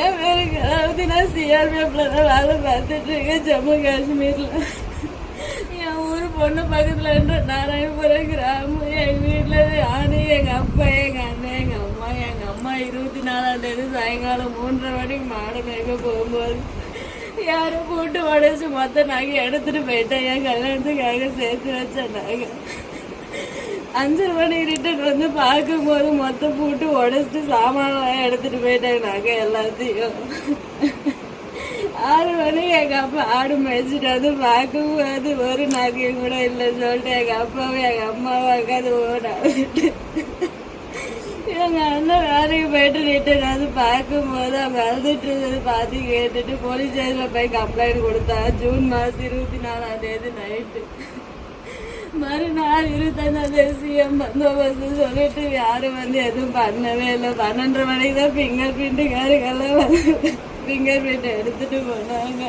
என் பேருக்கு அதாவது நான் சிஆர்பிஎஃப்ல தான் வேலை பார்த்துட்டு இருக்கேன் ஜம்மு காஷ்மீர்ல. என் ஊர் பொண்ணு பக்கத்துல நாராயணபுரம் கிராமம். எங்க வீட்டுல நானு, எங்க அப்பா, எங்க அண்ணன், எங்க அம்மா. எங்க அம்மா 24ஆம் தேதி சாயங்காலம் 3:30 மணிக்கு மாடு மேய்க்க போகும்போது யாரும் போட்டு உடச்சு மொத்த நகை எடுத்துட்டு போயிட்டேன். என் கல்யாணத்துக்காக சேர்த்து வச்ச நகை 5:30 மணிக்கு ரிட்டர்ன் வந்து பார்க்கும்போது மொத்த போட்டு உடச்சிட்டு சாமானெல்லாம் எடுத்துட்டு போயிட்டேன் நகை எல்லாத்தையும். 6 மணிக்கு எங்க அப்பா ஆடு மேய்ச்சிட்டு வந்து பார்க்கும்போது ஒரு நகையும் கூட இல்லைன்னு சொல்லிட்டு எங்க அப்பாவும் எங்க அம்மாவும் அக்காது ஓடாது. எங்க அண்ணன் வேலைக்கு போயிட்டு ரிட்டர்ன் வந்து பார்க்கும்போது அவங்க அழுதுட்டு இருந்தது பார்த்து கேட்டுட்டு போலீஸ் ஸ்டேஷன்ல போய் கம்ப்ளைண்ட் கொடுத்தா. ஜூன் மாதம் 24ஆம் தேதி நைட்டு. மறுநாள் 25ஆம் தேதி சிஎம் பந்தோபஸ்து சொல்லிட்டு யாரும் வந்து எதுவும் பண்ணவே இல்லை. 12:30 மணிக்கு தான் ஃபிங்கர் பிரிண்ட்டுக்காரங்கெல்லாம் வந்து ஃபிங்கர் பிரிண்ட் எடுத்துட்டு போனாங்க.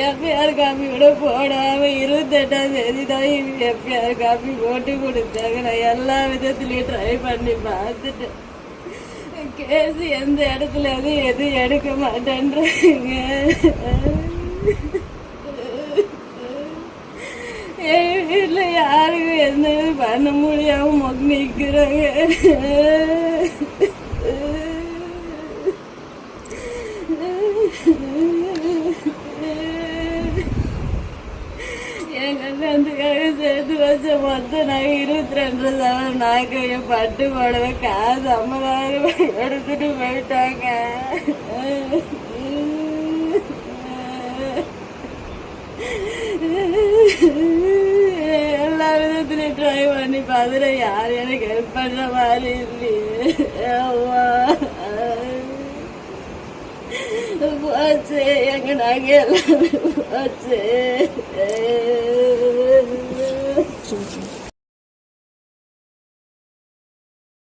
எஃப்ஐஆர் காப்பி கூட போடாம 28ஆம் தேதி தான் எஃப்ஐஆர் காப்பி போட்டு கொடுத்தாங்க. நான் எல்லா விதத்துலயும் ட்ரை பண்ணி பார்த்துட்டேன். கேஸ் எந்த இடத்துல எதுவும் எடுக்க மாட்டேன்றாங்க. என் வீட்டுல யாருக்கும் எந்த இது பண்ண முடியாம நிக்கிறாங்க. என் கல்யாணத்துக்காக சேர்த்து வச்ச மொத்தம் நகை 22 சவரன் நகையை பட்டு புடவை காசு 50,000 எடுத்துட்டு போயிட்டாங்க. எல்லா விதத்துலயும் ட்ரை பண்ணி பார்த்துட்டு யாரும் எனக்கு ஹெல்ப் பண்ற மாதிரி இல்லையே. போச்சு எங்க நகை எல்லாமே போச்சு.